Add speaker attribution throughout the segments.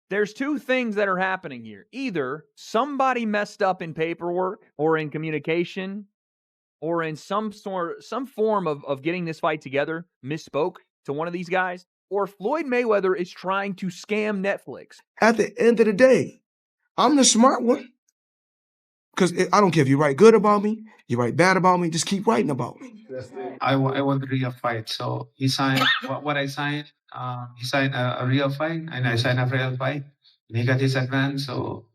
Speaker 1: There's two things that are happening here. Either somebody messed up in paperwork or in communication or in some form of getting this fight together, misspoke to one of these guys, or Floyd Mayweather is trying to scam Netflix.
Speaker 2: At the end of the day, I'm the smart one. Because I don't care if you write good about me, you write bad about me, just keep writing about me.
Speaker 3: I want a real fight. So he signed what I signed. He signed a real fight, and I signed a real fight. And he got his advance. So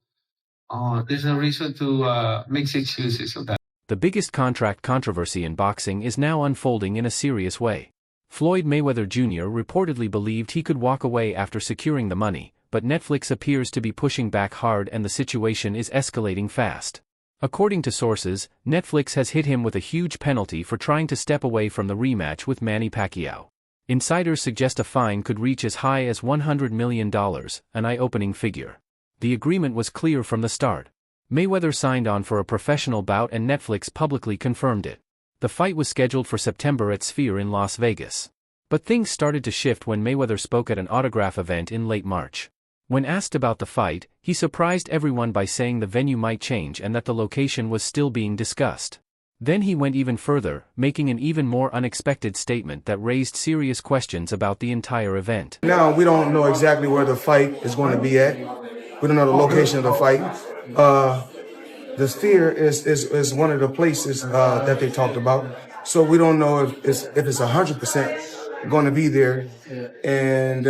Speaker 3: there's no reason to make excuses of that.
Speaker 4: The biggest contract controversy in boxing is now unfolding in a serious way. Floyd Mayweather Jr. reportedly believed he could walk away after securing the money, but Netflix appears to be pushing back hard and the situation is escalating fast. According to sources, Netflix has hit him with a huge penalty for trying to step away from the rematch with Manny Pacquiao. Insiders suggest a fine could reach as high as $100 million, an eye-opening figure. The agreement was clear from the start. Mayweather signed on for a professional bout and Netflix publicly confirmed it. The fight was scheduled for September at Sphere in Las Vegas. But things started to shift when Mayweather spoke at an autograph event in late March. When asked about the fight, he surprised everyone by saying the venue might change and that the location was still being discussed. Then he went even further, making an even more unexpected statement that raised serious questions about the entire event.
Speaker 2: Now, we don't know exactly where the fight is going to be at. We don't know the location of the fight. The Sphere is one of the places that they talked about. So we don't know if it's 100% going to be there. And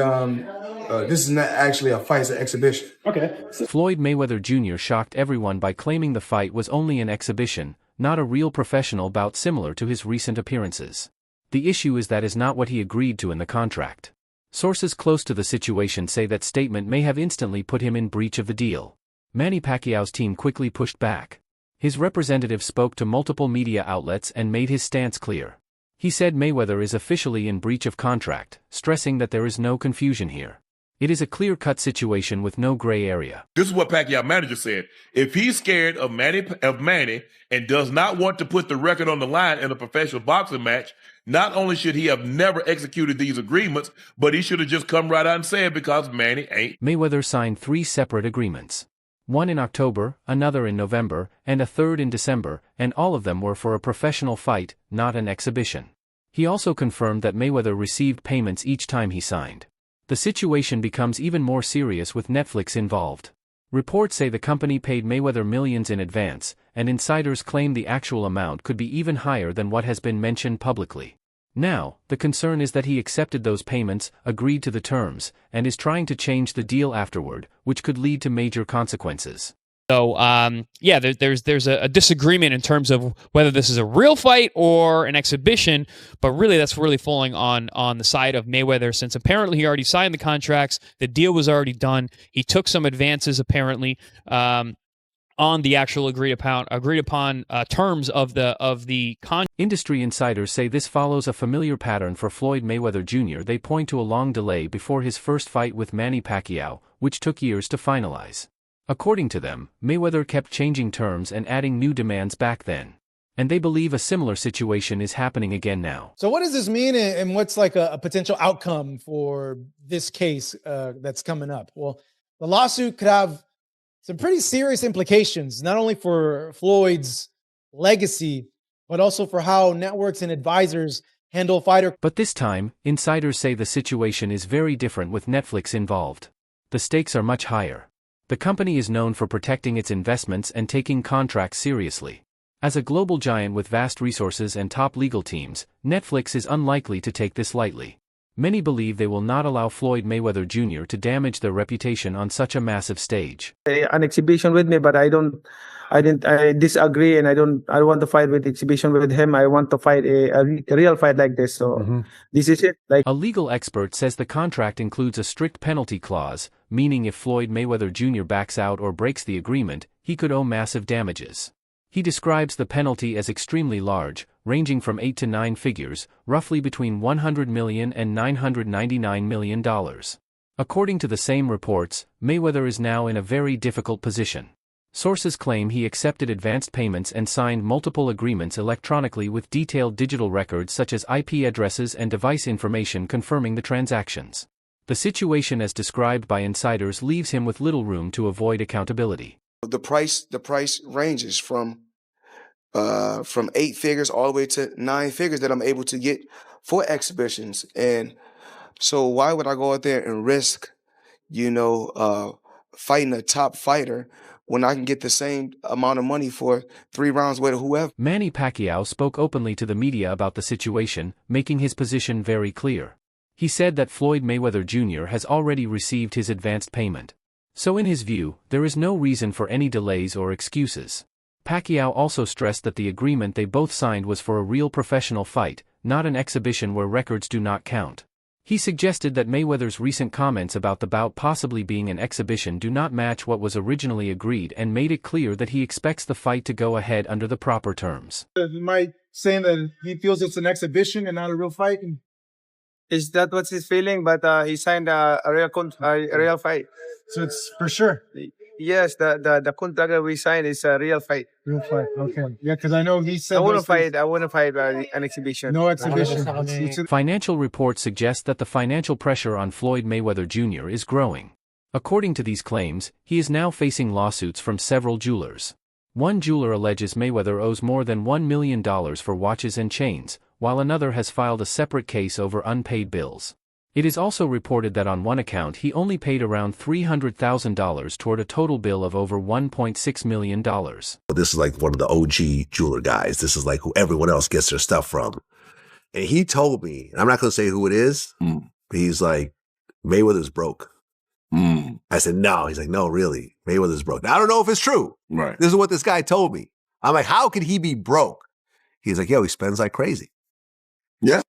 Speaker 2: this is not actually a fight, it's an exhibition.
Speaker 4: Okay. Floyd Mayweather Jr. shocked everyone by claiming the fight was only an exhibition, not a real professional bout similar to his recent appearances. The issue is that is not what he agreed to in the contract. Sources close to the situation say that statement may have instantly put him in breach of the deal. Manny Pacquiao's team quickly pushed back. His representative spoke to multiple media outlets and made his stance clear. He said Mayweather is officially in breach of contract, stressing that there is no confusion here. It is a clear-cut situation with no gray area.
Speaker 5: This is what Pacquiao manager said. If he's scared of Manny and does not want to put the record on the line in a professional boxing match, not only should he have never executed these agreements, but he should have just come right out and said because Manny ain't.
Speaker 4: Mayweather signed 3 separate agreements. One in October, another in November, and a third in December, and all of them were for a professional fight, not an exhibition. He also confirmed that Mayweather received payments each time he signed. The situation becomes even more serious with Netflix involved. Reports say the company paid Mayweather millions in advance, and insiders claim the actual amount could be even higher than what has been mentioned publicly. Now, the concern is that he accepted those payments, agreed to the terms, and is trying to change the deal afterward, which could lead to major consequences.
Speaker 6: So, yeah, there's a disagreement in terms of whether this is a real fight or an exhibition, but really that's really falling on the side of Mayweather, since apparently he already signed the contracts, the deal was already done, he took some advances apparently on the actual agreed upon terms of the contract.
Speaker 4: Industry insiders say this follows a familiar pattern for Floyd Mayweather Jr. They point to a long delay before his first fight with Manny Pacquiao, which took years to finalize. According to them, Mayweather kept changing terms and adding new demands back then. And they believe a similar situation is happening again now.
Speaker 7: So what does this mean, and what's like a potential outcome for this case that's coming up? Well, the lawsuit could have some pretty serious implications, not only for Floyd's legacy, but also for how networks and advisors handle fighter.
Speaker 4: But this time, insiders say the situation is very different with Netflix involved. The stakes are much higher. The company is known for protecting its investments and taking contracts seriously. As a global giant with vast resources and top legal teams, Netflix is unlikely to take this lightly. Many believe they will not allow Floyd Mayweather Jr. to damage their reputation on such a massive stage.
Speaker 8: An exhibition with me, but I disagree, and I don't want to fight with exhibition with him. I want to fight a real fight like this. So this is it.
Speaker 4: A legal expert says the contract includes a strict penalty clause, meaning if Floyd Mayweather Jr. backs out or breaks the agreement, he could owe massive damages. He describes the penalty as extremely large, ranging from 8 to 9 figures, roughly between $100 million and $999 million. According to the same reports, Mayweather is now in a very difficult position. Sources claim he accepted advanced payments and signed multiple agreements electronically with detailed digital records such as IP addresses and device information confirming the transactions. The situation as described by insiders leaves him with little room to avoid accountability.
Speaker 2: The price ranges from 8 figures all the way to 9 figures that I'm able to get for exhibitions. And so why would I go out there and risk, fighting a top fighter when I can get the same amount of money for 3 rounds with whoever?
Speaker 4: Manny Pacquiao spoke openly to the media about the situation, making his position very clear. He said that Floyd Mayweather Jr. has already received his advanced payment. So in his view, there is no reason for any delays or excuses. Pacquiao also stressed that the agreement they both signed was for a real professional fight, not an exhibition where records do not count. He suggested that Mayweather's recent comments about the bout possibly being an exhibition do not match what was originally agreed and made it clear that he expects the fight to go ahead under the proper terms.
Speaker 7: Mike saying that he feels it's an exhibition and not a real fight.
Speaker 8: Is that what's his feeling? But he signed a real fight.
Speaker 7: So it's for sure.
Speaker 8: Yes, the contract that we signed is a real fight.
Speaker 7: Real fight. Okay. Yeah, because I know he said
Speaker 8: I wouldn't fight an exhibition.
Speaker 7: no exhibition.
Speaker 4: Financial reports suggest that the financial pressure on Floyd Mayweather Jr. is growing. According to these claims, he is now facing lawsuits from several jewelers. One jeweler alleges Mayweather owes more than $1 million for watches and chains, while another has filed a separate case over unpaid bills. It is also reported that on one account he only paid around $300,000 toward a total bill of over $1.6 million.
Speaker 9: This is like one of the OG jeweler guys. This is like who everyone else gets their stuff from. And he told me, and I'm not going to say who it is, but he's like, Mayweather's broke. I said, no. He's like, no, really. Mayweather's broke. Now, I don't know if it's true.
Speaker 5: Right.
Speaker 9: This is what this guy told me. I'm like, how could he be broke? He's like, yo, he spends like crazy.
Speaker 5: Yeah.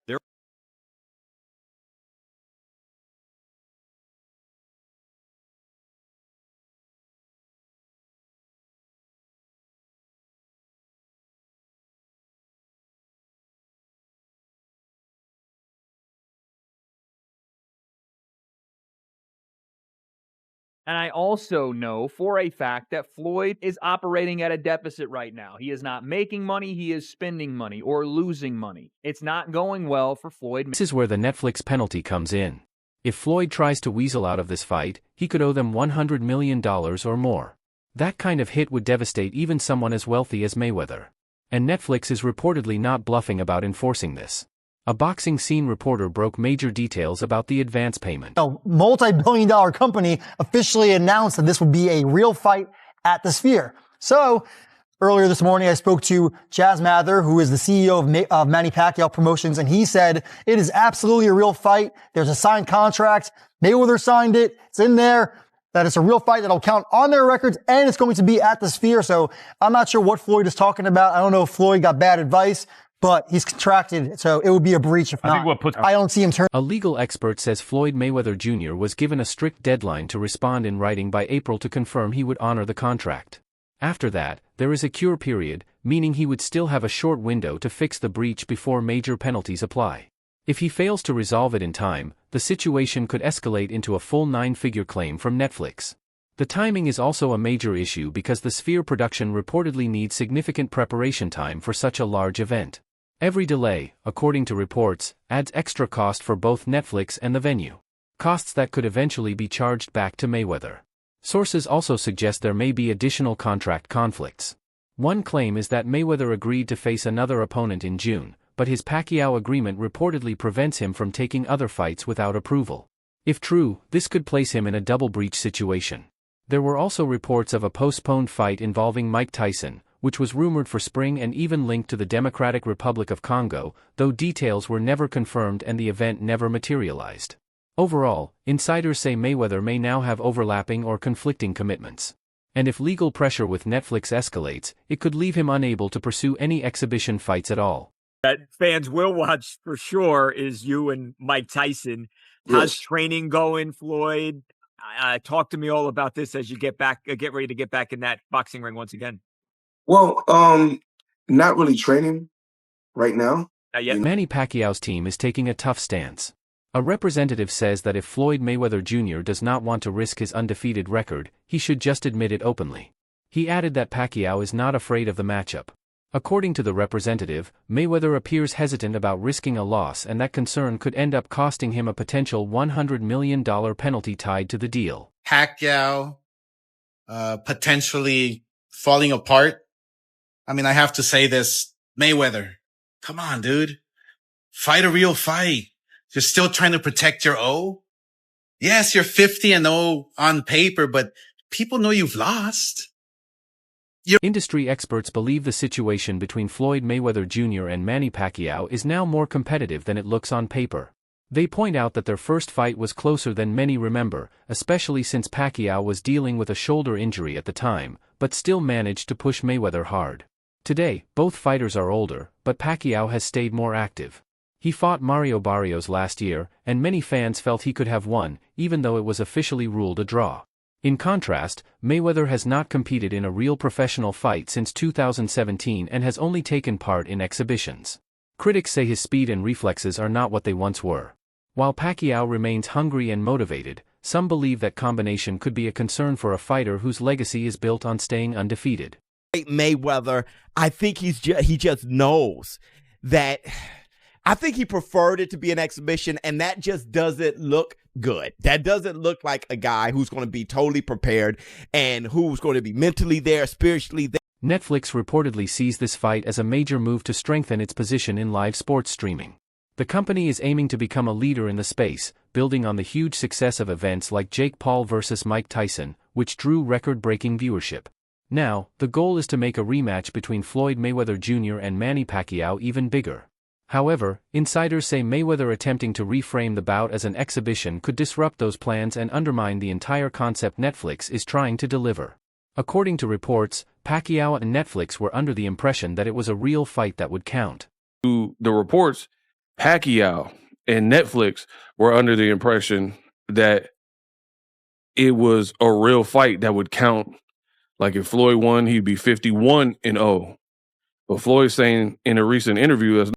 Speaker 1: And I also know for a fact that Floyd is operating at a deficit right now. He is not making money, he is spending money or losing money. It's not going well for Floyd.
Speaker 4: This is where the Netflix penalty comes in. If Floyd tries to weasel out of this fight, he could owe them $100 million or more. That kind of hit would devastate even someone as wealthy as Mayweather. And Netflix is reportedly not bluffing about enforcing this. A boxing scene reporter broke major details about the advance payment.
Speaker 10: A multi-billion-dollar company officially announced that this would be a real fight at the Sphere. So, earlier this morning, I spoke to Chaz Mather, who is the CEO of Manny Pacquiao Promotions, and he said it is absolutely a real fight. There's a signed contract. Mayweather signed it. It's in there. That it's a real fight that'll count on their records, and it's going to be at the Sphere. So, I'm not sure what Floyd is talking about. I don't know if Floyd got bad advice, but he's contracted, so it would be a breach if not. I don't see him turn.
Speaker 4: A legal expert says Floyd Mayweather Jr. was given a strict deadline to respond in writing by April to confirm he would honor the contract. After that, there is a cure period, meaning he would still have a short window to fix the breach before major penalties apply. If he fails to resolve it in time, the situation could escalate into a full 9-figure claim from Netflix. The timing is also a major issue because the Sphere production reportedly needs significant preparation time for such a large event. Every delay, according to reports, adds extra cost for both Netflix and the venue. Costs that could eventually be charged back to Mayweather. Sources also suggest there may be additional contract conflicts. One claim is that Mayweather agreed to face another opponent in June, but his Pacquiao agreement reportedly prevents him from taking other fights without approval. If true, this could place him in a double breach situation. There were also reports of a postponed fight involving Mike Tyson, which was rumored for spring and even linked to the Democratic Republic of Congo, though details were never confirmed and the event never materialized. Overall, insiders say Mayweather may now have overlapping or conflicting commitments. And if legal pressure with Netflix escalates, it could leave him unable to pursue any exhibition fights at all.
Speaker 11: That fans will watch for sure is you and Mike Tyson. How's training going, Floyd? Talk to me all about this as you get ready to get back in that boxing ring once again.
Speaker 2: Well, not really training right now.
Speaker 11: Not yet.
Speaker 4: Manny Pacquiao's team is taking a tough stance. A representative says that if Floyd Mayweather Jr. does not want to risk his undefeated record, he should just admit it openly. He added that Pacquiao is not afraid of the matchup. According to the representative, Mayweather appears hesitant about risking a loss, and that concern could end up costing him a potential $100 million penalty tied to the deal.
Speaker 12: Pacquiao potentially falling apart. I mean, I have to say this, Mayweather, come on, dude. Fight a real fight. You're still trying to protect your O. Yes, you're 50-0 on paper, but people know you've lost.
Speaker 4: Industry experts believe the situation between Floyd Mayweather Jr. and Manny Pacquiao is now more competitive than it looks on paper. They point out that their first fight was closer than many remember, especially since Pacquiao was dealing with a shoulder injury at the time, but still managed to push Mayweather hard. Today, both fighters are older, but Pacquiao has stayed more active. He fought Mario Barrios last year, and many fans felt he could have won, even though it was officially ruled a draw. In contrast, Mayweather has not competed in a real professional fight since 2017 and has only taken part in exhibitions. Critics say his speed and reflexes are not what they once were. While Pacquiao remains hungry and motivated, some believe that combination could be a concern for a fighter whose legacy is built on staying undefeated.
Speaker 13: Mayweather, I think he just knows that. I think he preferred it to be an exhibition, and that just doesn't look good. That doesn't look like a guy who's going to be totally prepared and who's going to be mentally there, spiritually there.
Speaker 4: Netflix reportedly sees this fight as a major move to strengthen its position in live sports streaming. The company is aiming to become a leader in the space, building on the huge success of events like Jake Paul vs. Mike Tyson, which drew record-breaking viewership. Now, the goal is to make a rematch between Floyd Mayweather Jr. and Manny Pacquiao even bigger. However, insiders say Mayweather attempting to reframe the bout as an exhibition could disrupt those plans and undermine the entire concept Netflix is trying to deliver. According to reports, Pacquiao and Netflix were under the impression that it was a real fight that would count.
Speaker 14: To the reports, Pacquiao and Netflix were under the impression that it was a real fight that would count. Like if Floyd won, he'd be 51-0. But Floyd's saying in a recent interview that's